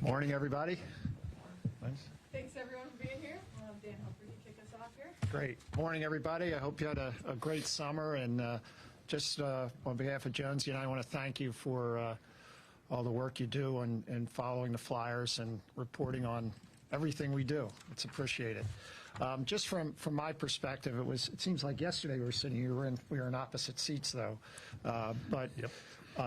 Morning, everybody. Thanks, everyone, for being here. We'll have Dan Hilferty kick us off here. Great. Morning, everybody. I hope you had a great summer. And just on behalf of Jonesy and I want to thank you for all the work you do in following the Flyers and reporting on everything we do. It's appreciated. Just from my perspective, it seems like yesterday we were sitting here. We were in opposite seats, though. But yep.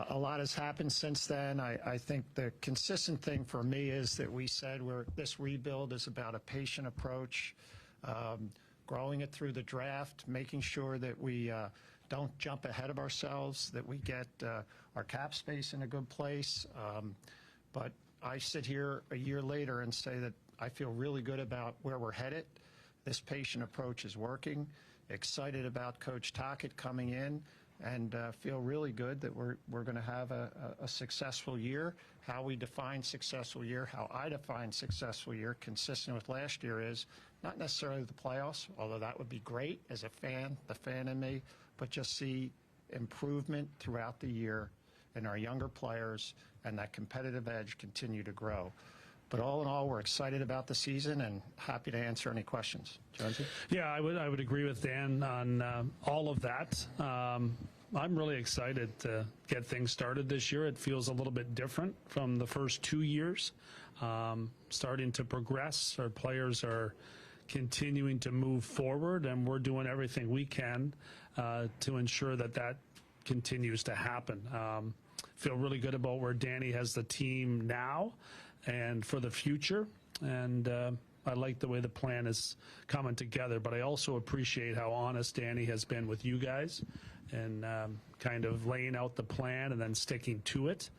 A lot has happened since then. I think the consistent thing for me is that we said this rebuild is about a patient approach, growing it through the draft, making sure that we don't jump ahead of ourselves, that we get our cap space in a good place. But I sit here a year later and say that I feel really good about where we're headed. This patient approach is working. Excited about Coach Tocchet coming in, and feel really good that we're going to have a successful year. How we define successful year, how I define successful year, consistent with last year, is not necessarily the playoffs, although that would be great as a fan, the fan in me, but just see improvement throughout the year in our younger players and that competitive edge continue to grow. But all in all, we're excited about the season and happy to answer any questions. Jonesy? Yeah, I would agree with Dan on all of that. I'm really excited to get things started this year. It feels a little bit different from the first 2 years. Starting to progress. Our players are continuing to move forward, and we're doing everything we can to ensure that continues to happen. Feel really good about where Danny has the team now and for the future, and I like the way the plan is coming together. But I also appreciate how honest Danny has been with you guys and kind of laying out the plan and then sticking to it.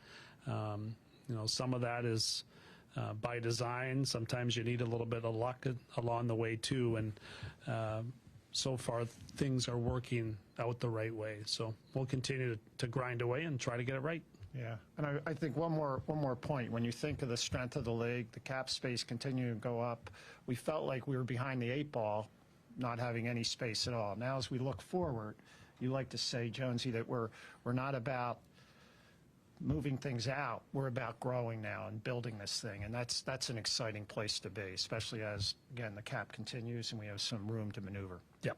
Some of that is by design. Sometimes you need a little bit of luck along the way too, and so far things are working out the right way. So we'll continue to grind away and try to get it right. Yeah, and I think one more point. When you think of the strength of the league, the cap space continuing to go up, we felt like we were behind the 8 ball, not having any space at all. Now, as we look forward, you like to say, Jonesy, that we're not about moving things out. We're about growing now and building this thing, and that's an exciting place to be, especially as, again, the cap continues and we have some room to maneuver. Yep.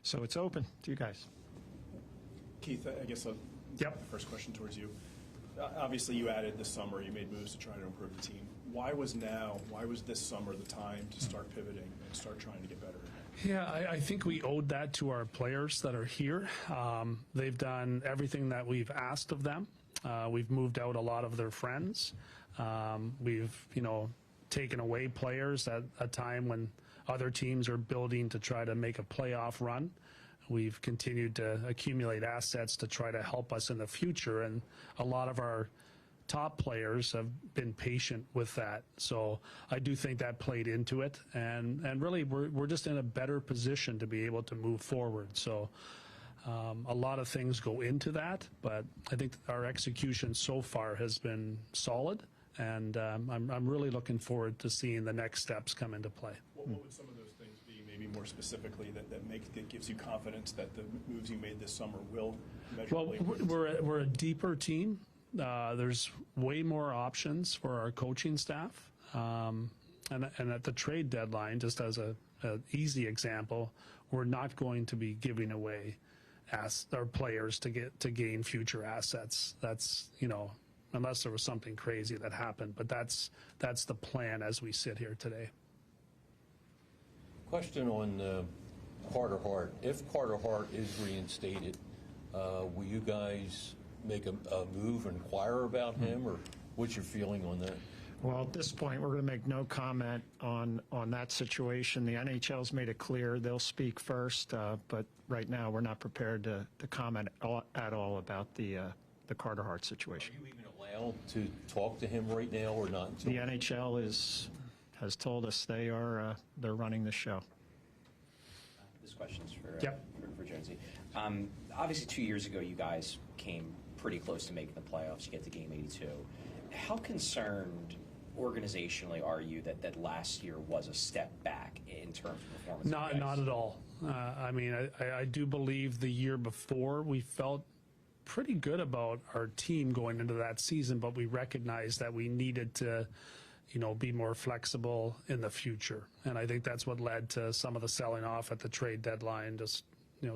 So it's open to you guys. Keith, I guess the first question towards you. Obviously, you added this summer, you made moves to try to improve the team. Why was this summer the time to start pivoting and start trying to get better? Yeah, I think we owed that to our players that are here. They've done everything that we've asked of them. We've moved out a lot of their friends. We've, taken away players at a time when other teams are building to try to make a playoff run. We've continued to accumulate assets to try to help us in the future, and a lot of our top players have been patient with that. So I do think that played into it, and really we're just in a better position to be able to move forward. So a lot of things go into that, but I think our execution so far has been solid, and I'm really looking forward to seeing the next steps come into play. What would some of those things be, maybe more specifically, that gives you confidence that the moves you made this summer will measurably improve? Well, we're a deeper team. There's way more options for our coaching staff. And at the trade deadline, just as an easy example, we're not going to be giving away our players to gain future assets. That's, unless there was something crazy that happened. But that's the plan as we sit here today. Question on Carter Hart. If Carter Hart is reinstated, will you guys make a move and inquire about him, or what's your feeling on that? Well, at this point, we're going to make no comment on that situation. The NHL's made it clear they'll speak first, but right now we're not prepared to comment at all about the Carter Hart situation. Are you even allowed to talk to him right now, or not? The NHL has told us they're running the show. This question's for Jonesy. Obviously, 2 years ago, you guys came pretty close to making the playoffs. You get to Game 82. How concerned organizationally are you that last year was a step back in terms of performance? Not at all. I do believe the year before we felt pretty good about our team going into that season, but we recognized that we needed to, be more flexible in the future. And I think that's what led to some of the selling off at the trade deadline. Just,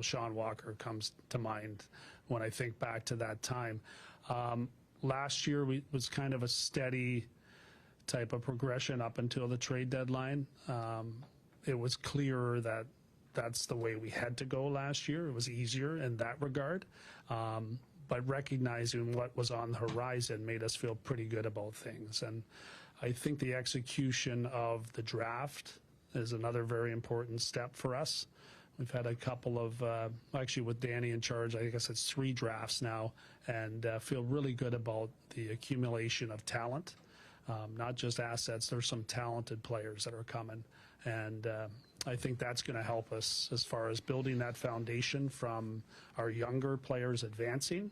Sean Walker comes to mind when I think back to that time. Last year was kind of a steady type of progression up until the trade deadline. It was clearer that that's the way we had to go last year. It was easier in that regard. But recognizing what was on the horizon made us feel pretty good about things. And I think the execution of the draft is another very important step for us. We've had a couple of, actually with Danny in charge, I guess it's 3 drafts now, and feel really good about the accumulation of talent, not just assets. There's some talented players that are coming. And I think that's going to help us as far as building that foundation from our younger players advancing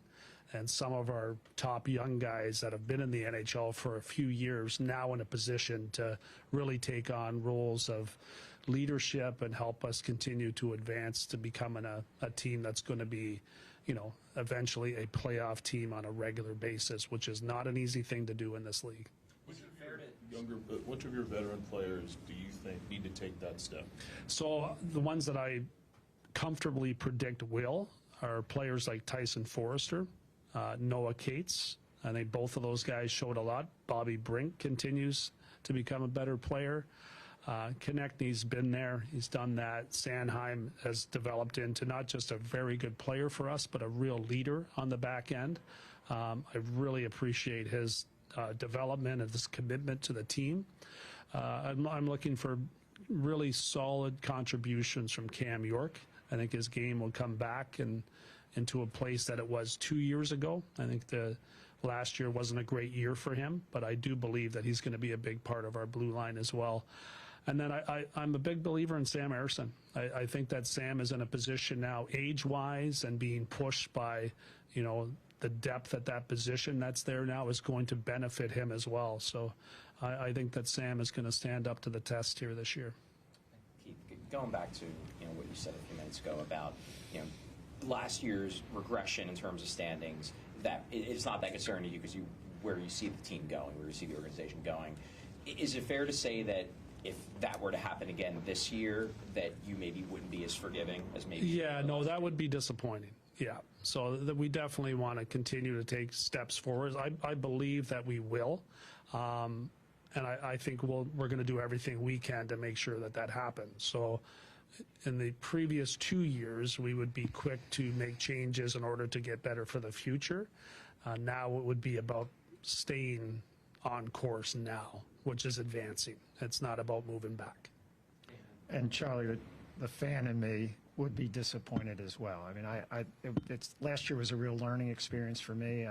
and some of our top young guys that have been in the NHL for a few years now in a position to really take on roles of leadership and help us continue to advance to becoming a team that's going to be, eventually a playoff team on a regular basis, which is not an easy thing to do in this league. Which of your veteran players do you think need to take that step? So the ones that I comfortably predict will are players like Tyson Forrester, Noah Cates. I think both of those guys showed a lot. Bobby Brink continues to become a better player. Konechny's been there. He's done that. Sanheim has developed into not just a very good player for us, but a real leader on the back end. I really appreciate his development and his commitment to the team. I'm looking for really solid contributions from Cam York. I think his game will come back into a place that it was 2 years ago. I think the last year wasn't a great year for him, but I do believe that he's going to be a big part of our blue line as well. And then I'm a big believer in Sam Ersson. I think that Sam is in a position now, age-wise, and being pushed by, the depth at that position that's there now is going to benefit him as well. So I think that Sam is going to stand up to the test here this year. Keith, going back to what you said a few minutes ago about last year's regression in terms of standings, that it's not that concerning to you because where you see the team going, where you see the organization going. Is it fair to say that if that were to happen again this year, that you maybe wouldn't be as forgiving as maybe? Yeah, no, that would be disappointing. Yeah, so that we definitely want to continue to take steps forward. I believe that we will, and I think we're going to do everything we can to make sure that happens. So in the previous 2 years, we would be quick to make changes in order to get better for the future. Now it would be about staying on course now, which is advancing. It's not about moving back. And Charlie, the fan in me would be disappointed as well. I mean, it's last year was a real learning experience for me.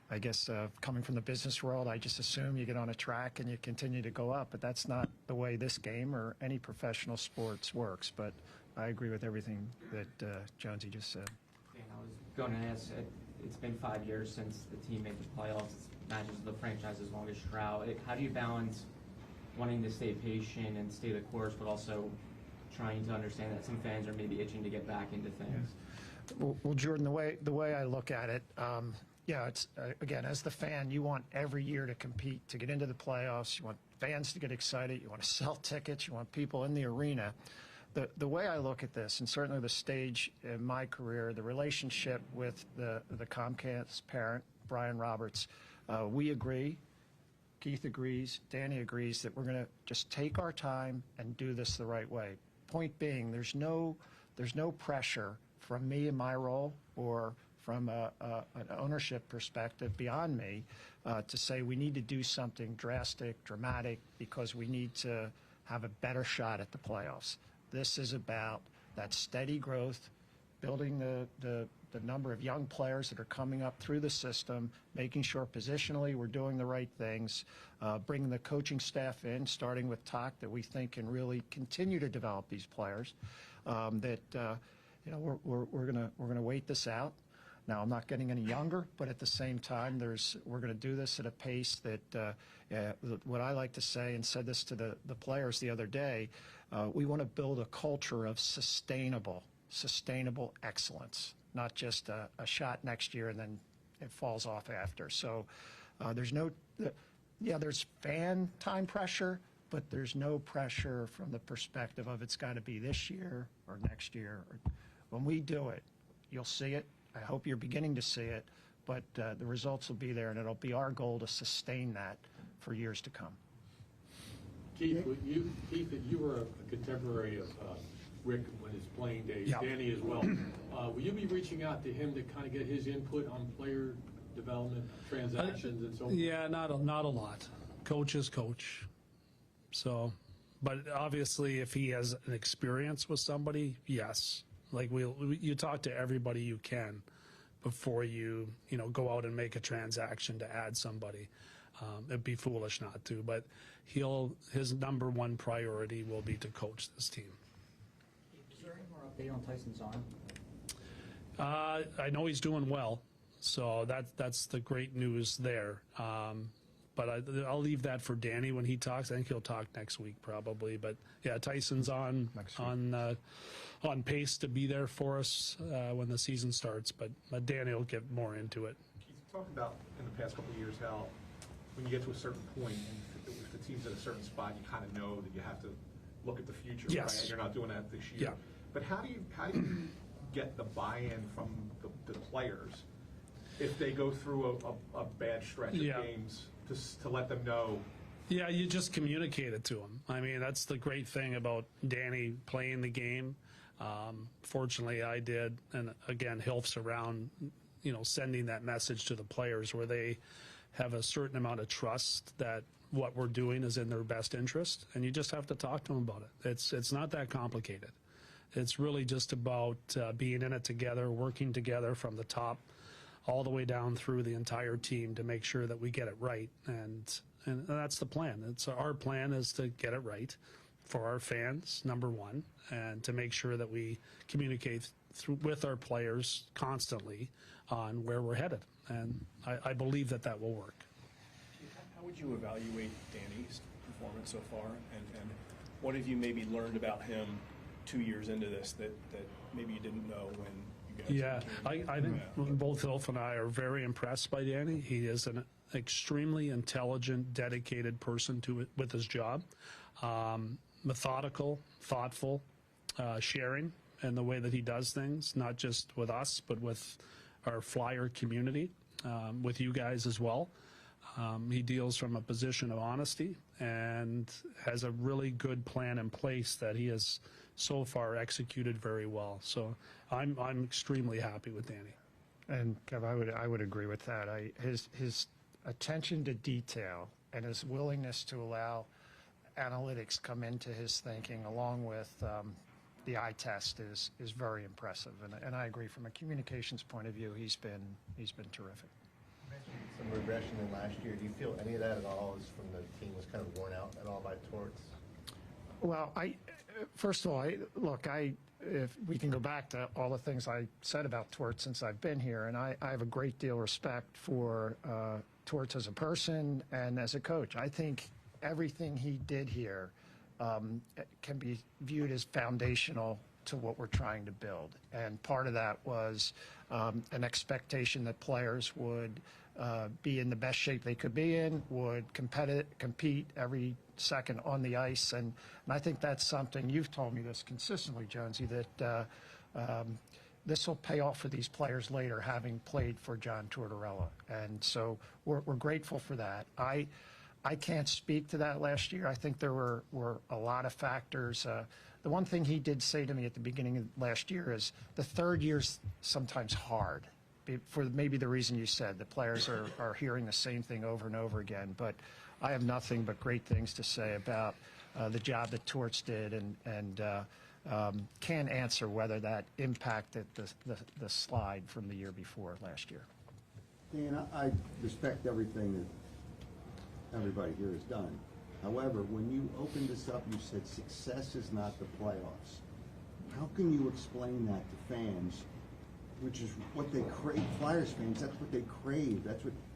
I guess coming from the business world, I just assume you get on a track and you continue to go up, but that's not the way this game or any professional sports works. But I agree with everything that Jonesy just said. Dan, I was going to ask, it's been 5 years since the team made the playoffs. It's matches the franchise's longest drought. How do you balance wanting to stay patient and stay the course, but also trying to understand that some fans are maybe itching to get back into things? Well, Jordan, the way I look at it, it's again, as the fan, you want every year to compete, to get into the playoffs. You want fans to get excited. You want to sell tickets. You want people in the arena. The way I look at this, and certainly the stage in my career, the relationship with the Comcast parent, Brian Roberts, we agree. Keith agrees. Danny agrees that we're going to just take our time and do this the right way. Point being, there's no pressure from me in my role or from an ownership perspective beyond me to say we need to do something drastic, dramatic, because we need to have a better shot at the playoffs. This is about that steady growth, building the number of young players that are coming up through the system, making sure positionally we're doing the right things, bringing the coaching staff in, starting with Talk, that we think can really continue to develop these players. We're gonna wait this out. Now, I'm not getting any younger, but at the same time, we're going to do this at a pace that what I like to say, and said this to the players the other day, we want to build a culture of sustainable excellence. not just a shot next year and then it falls off after. So there's fan time pressure, but there's no pressure from the perspective of it's got to be this year or next year. When we do it, you'll see it. I hope you're beginning to see it, but the results will be there, and it'll be our goal to sustain that for years to come. Keith, you were a contemporary of Rick when his playing days, Yeah. Danny as well. Will you be reaching out to him to kind of get his input on player development, transactions, and so forth? Yeah, not a lot. Coach is coach. So, but obviously, if he has an experience with somebody, yes. Like you talk to everybody you can before you go out and make a transaction to add somebody. It'd be foolish not to. But his number one priority will be to coach this team. Is there any more update on Tyson's arm? I know he's doing well, so that's the great news there. But I'll leave that for Danny when he talks. I think he'll talk next week probably. But yeah, Tyson's on pace to be there for us when the season starts. But Danny will get more into it. Keith, talk about in the past couple of years how when you get to a certain point and if the team's at a certain spot, you kind of know that you have to look at the future. Yes. Right? And you're not doing that this year. Yeah. But how do you get the buy-in from the players if they go through a bad stretch of games to let them know? Yeah, you just communicate it to them. I mean, that's the great thing about Danny playing the game. Fortunately, I did, and again, Hilf's around, sending that message to the players where they have a certain amount of trust that what we're doing is in their best interest, and you just have to talk to them about it. It's not that complicated. It's really just about being in it together, working together from the top all the way down through the entire team to make sure that we get it right. And that's the plan. Our plan is to get it right for our fans, number one, and to make sure that we communicate with our players constantly on where we're headed. And I believe that will work. How would you evaluate Danny's performance so far, and what have you maybe learned about him 2 years into this that maybe you didn't know when you guys came? I think both Hilf and I are very impressed by Danny. He is an extremely intelligent, dedicated person with his job. Methodical, thoughtful, sharing in the way that he does things, not just with us, but with our Flyer community, with you guys as well. He deals from a position of honesty and has a really good plan in place that he has so far executed very well. So I'm extremely happy with Danny. And Kev, I would agree with that. His attention to detail and his willingness to allow analytics come into his thinking, along with the eye test, is very impressive. And I agree, from a communications point of view, he's been terrific. You mentioned some regression in last year. Do you feel any of that at all is from the team was kind of worn out at all by Torts? Well, first of all, if we can go back to all the things I said about Torts since I've been here, and I have a great deal of respect for Torts as a person and as a coach. I think everything he did here can be viewed as foundational to what we're trying to build. And part of that was an expectation that players would be in the best shape they could be in, would compete every second on the ice. And I think that's something, you've told me this consistently, Jonesy, that this will pay off for these players later, having played for John Tortorella. And so we're grateful for that. I can't speak to that last year. I think there were a lot of factors. The one thing he did say to me at the beginning of last year is the third year's sometimes hard, for maybe the reason you said. The players are hearing the same thing over and over again. But I have nothing but great things to say about the job that Torts did, and can't answer whether that impacted the slide from the year before last year. Dan, I respect everything that everybody here has done. However, when you opened this up, you said success is not the playoffs. How can you explain that to fans, which is what they crave? Flyers fans, that's what they crave.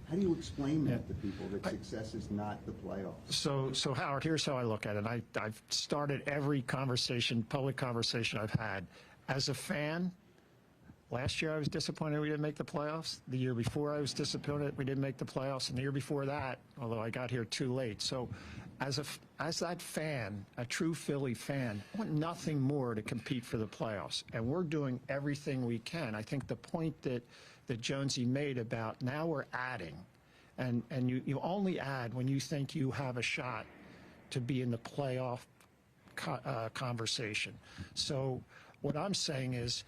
How do you explain that to people, that success is not the playoffs? So Howard, here's how I look at it. I've started every public conversation I've had. As a fan, Last year I was disappointed we didn't make the playoffs. The year before I was disappointed we didn't make the playoffs, and the year before that, although I got here too late. So as that fan, a true Philly fan, I want nothing more to compete for the playoffs, and we're doing everything we can. I think the point that Jonesy made about now we're adding, and you only add when you think you have a shot to be in the playoff conversation. So what I'm saying is,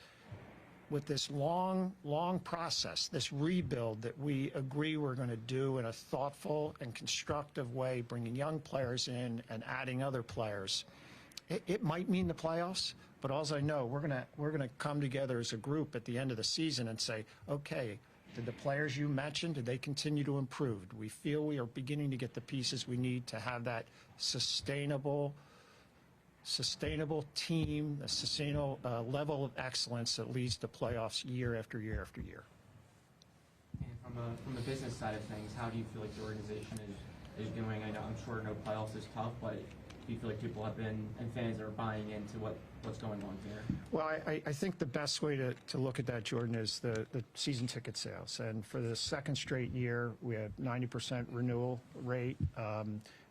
with this long process, this rebuild that we agree we're going to do in a thoughtful and constructive way, bringing young players in and adding other players, it might mean the playoffs, but all I know, we're going to come together as a group at the end of the season and say, okay, did the players you mentioned, did they continue to improve? Do we feel we are beginning to get the pieces we need to have that sustainable team, a sustainable level of excellence that leads to playoffs year after year after year? And from the business side of things, how do you feel like the organization is doing? I know, I'm sure no playoffs is tough, but do you feel like people have been, and fans are buying into what's going on here? Well, I think the best way to look at that, Jordan, is the season ticket sales. And for the second straight year, we have 90% renewal rate.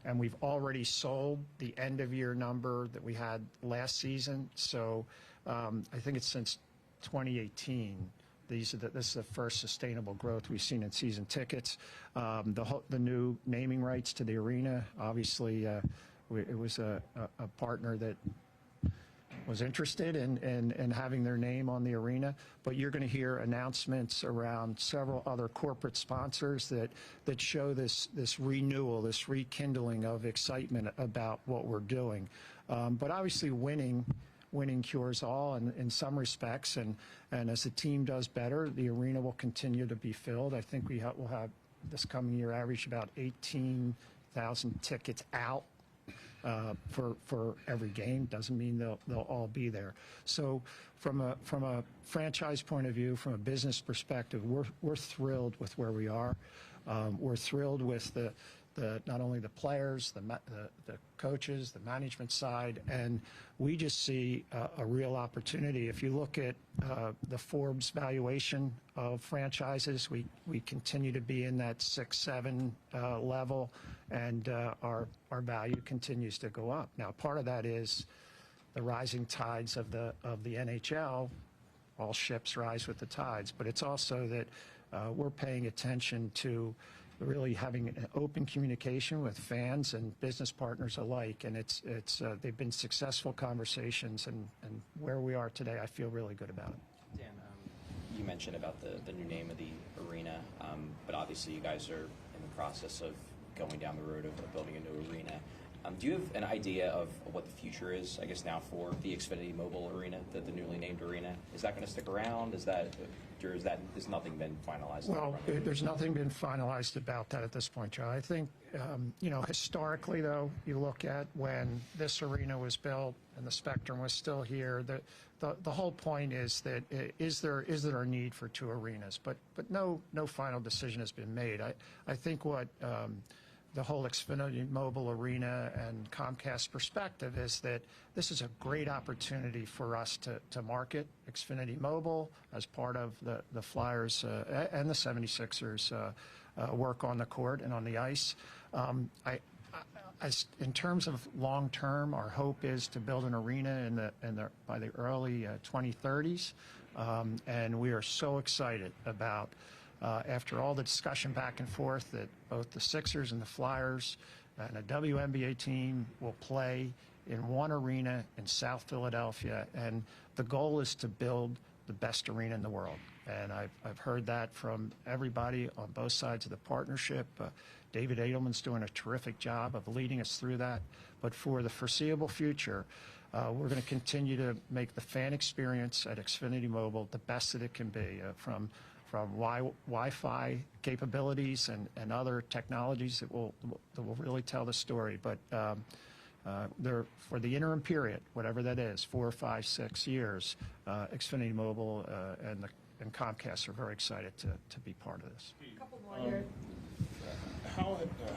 And we've already sold the end-of-year number that we had last season. So I think it's since 2018. This is the first sustainable growth we've seen in season tickets. The new naming rights to the arena, obviously, it was a partner that was interested in having their name on the arena, but you're going to hear announcements around several other corporate sponsors that show this renewal, this rekindling of excitement about what we're doing. But obviously winning cures all in some respects, and as the team does better, the arena will continue to be filled. I think we'll have this coming year average about 18,000 tickets out for every game. Doesn't mean they'll all be there. So from a franchise point of view, from a business perspective, we're thrilled with where we are. We're thrilled with the not only the players, the coaches, the management side, and we just see a real opportunity. If you look at the Forbes valuation of franchises, we continue to be in that 6-7 level, and our value continues to go up. Now, part of that is the rising tides of the NHL. All ships rise with the tides, but it's also that we're paying attention to really having an open communication with fans and business partners alike, and they've been successful conversations, and where we are today, I feel really good about it. Dan, you mentioned about the new name of the arena, but obviously you guys are in the process of going down the road of building a new arena. Do you have an idea of what the future is, I guess, now for the Xfinity Mobile Arena, the newly named arena? Is that going to stick around? Has nothing been finalized? Well, there's nothing been finalized about that at this point, Joe. I think, historically, though, you look at when this arena was built and the Spectrum was still here, the whole point is that is there a need for two arenas? But no final decision has been made. I think what the whole Xfinity Mobile Arena and Comcast perspective is that this is a great opportunity for us to market Xfinity Mobile as part of the Flyers and the 76ers work on the court and on the ice. In terms of long term, our hope is to build an arena by the early 2030s, and we are so excited about. After all the discussion back and forth that both the Sixers and the Flyers and a WNBA team will play in one arena in South Philadelphia, and the goal is to build the best arena in the world. And I've heard that from everybody on both sides of the partnership. David Edelman's doing a terrific job of leading us through that. But for the foreseeable future, we're going to continue to make the fan experience at Xfinity Mobile the best that it can be, from Wi-Fi capabilities and other technologies that will really tell the story. But for the interim period, whatever that is, 4, 5, 6 years, Xfinity Mobile and Comcast are very excited to be part of this. A couple more here.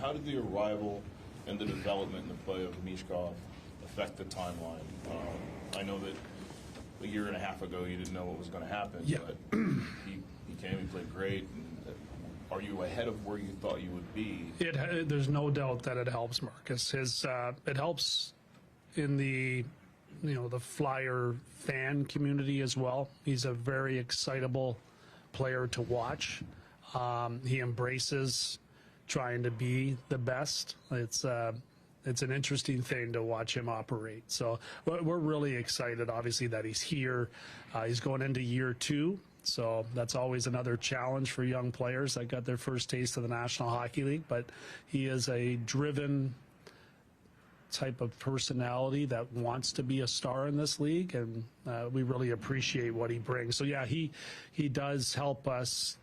How did the arrival and the development and the play of Mishkov affect the timeline? I know that a year and a half ago, you didn't know what was going to happen. Yeah. But he came, he played great. And are you ahead of where you thought you would be? There's no doubt that it helps Marcus. It helps in the the Flyer fan community as well. He's a very excitable player to watch. He embraces trying to be the best. It's an interesting thing to watch him operate. So we're really excited, obviously, that he's here. He's going into year 2. So that's always another challenge for young players that got their first taste of the National Hockey League. But he is a driven type of personality that wants to be a star in this league, and we really appreciate what he brings. So yeah, he does help us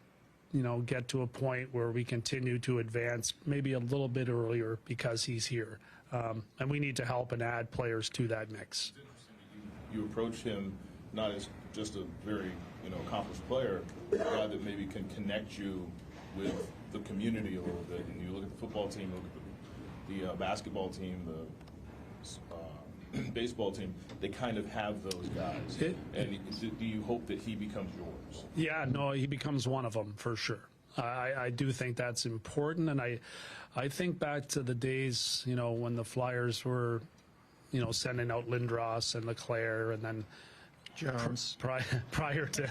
get to a point where we continue to advance maybe a little bit earlier because he's here, and we need to help and add players to that mix. You approach him not as just a very accomplished player, a guy that maybe can connect you with the community a little bit. And you look at the football team, look at the basketball team, the baseball team. They kind of have those guys. And do you hope that he becomes yours? Yeah, no, he becomes one of them for sure. I do think that's important, and I think back to the days when the Flyers were sending out Lindros and LeClaire, and then Jones. Prior to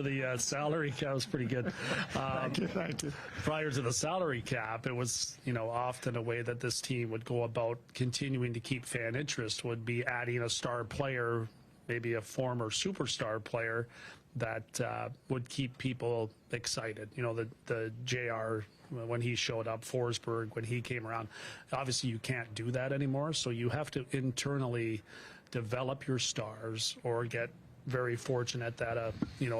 the salary cap, was pretty good. Thank you. Prior to the salary cap, it was often a way that this team would go about continuing to keep fan interest would be adding a star player, maybe a former superstar player that would keep people excited. The JR when he showed up, Forsberg when he came around. Obviously, you can't do that anymore, so you have to internally develop your stars or get very fortunate that a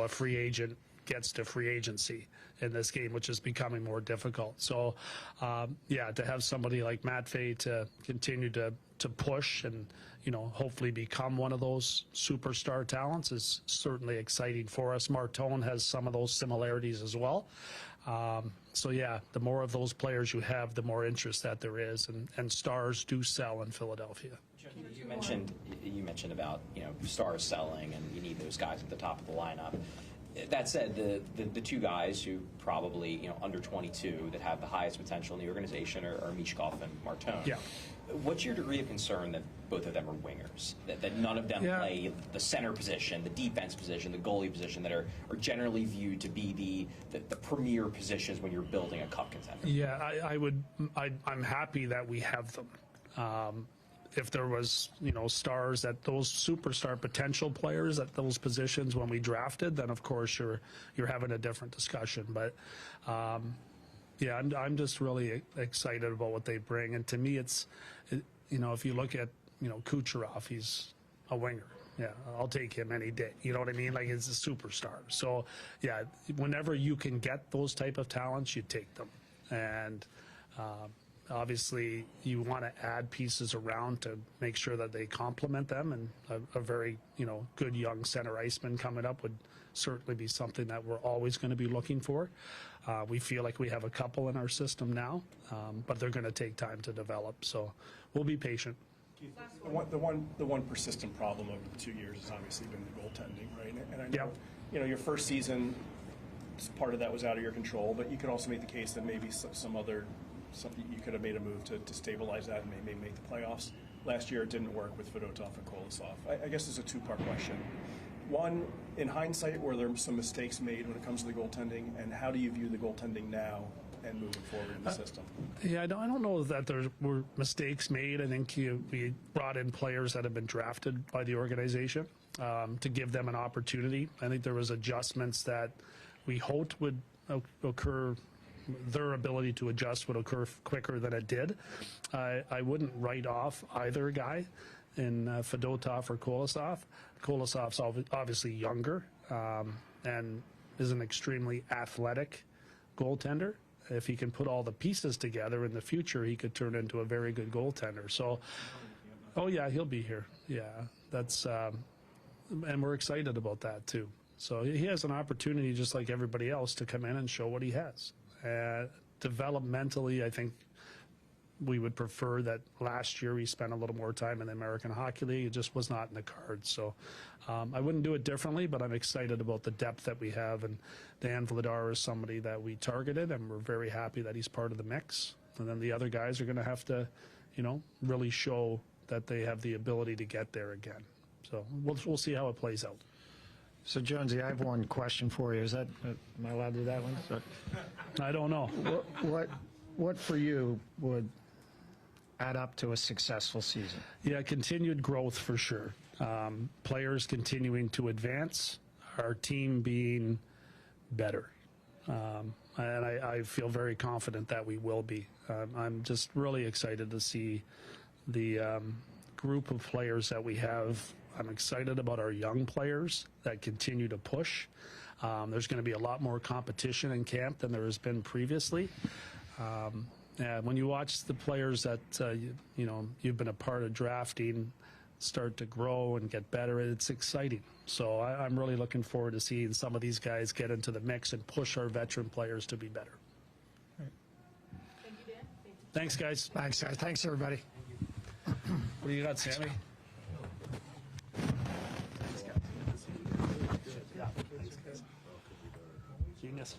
free agent gets to free agency in this game, which is becoming more difficult. So to have somebody like Matt Fay to continue to push and hopefully become one of those superstar talents is certainly exciting for us. Martone has some of those similarities as well. The more of those players you have, the more interest that there is, and stars do sell in Philadelphia. You mentioned about stars selling, and you need those guys at the top of the lineup. That said, the two guys who probably under 22 that have the highest potential in the organization are Michkov and Martone. Yeah. What's your degree of concern that both of them are wingers? That none of them play the center position, the defense position, the goalie position that are generally viewed to be the premier positions when you're building a cup contender? Yeah, I'm happy that we have them. If there was, stars that those superstar potential players at those positions when we drafted, then of course you're having a different discussion. But I'm just really excited about what they bring. And to me, it's if you look at Kucherov, he's a winger. Yeah, I'll take him any day. You know what I mean? Like, he's a superstar. So yeah, whenever you can get those type of talents, you take them. And obviously, you want to add pieces around to make sure that they complement them, and a very good young center iceman coming up would certainly be something that we're always going to be looking for. We feel like we have a couple in our system now, but they're going to take time to develop. So we'll be patient. The one persistent problem over the 2 years has obviously been the goaltending, right? And I know your first season, part of that was out of your control, but you could also make the case that maybe you could have made a move to stabilize that and maybe make the playoffs. Last year it didn't work with Fedotov and Kolosov. I guess it's a two-part question. One, in hindsight, were there some mistakes made when it comes to the goaltending, and how do you view the goaltending now and moving forward in the system? I don't know that there were mistakes made. I think we brought in players that have been drafted by the organization to give them an opportunity. I think there was adjustments that we hoped would occur. Their ability to adjust would occur quicker than it did. I wouldn't write off either guy in Fedotov or Kolosov. Kolosov's obviously younger and is an extremely athletic goaltender. If he can put all the pieces together in the future, he could turn into a very good goaltender. So, he'll be here. Yeah, that's and we're excited about that too. So he has an opportunity, just like everybody else, to come in and show what he has. Developmentally, I think we would prefer that last year we spent a little more time in the American Hockey League. It just was not in the cards. So I wouldn't do it differently, but I'm excited about the depth that we have. And Dan Vladar is somebody that we targeted, and we're very happy that he's part of the mix. And then the other guys are going to have to, really show that they have the ability to get there again. So we'll see how it plays out. So, Jonesy, I have one question for you. Is that, am I allowed to do that one? So, I don't know. what for you would add up to a successful season? Yeah, continued growth for sure. Players continuing to advance, our team being better. And I feel very confident that we will be. I'm just really excited to see the group of players that we have. I'm excited about our young players that continue to push. There's going to be a lot more competition in camp than there has been previously. When you watch the players that you've been a part of drafting start to grow and get better, it's exciting. So I'm really looking forward to seeing some of these guys get into the mix and push our veteran players to be better. Thank you, Dan. Thanks, guys. Thanks, guys. Thanks, everybody. What do you got, Sammy? Genius.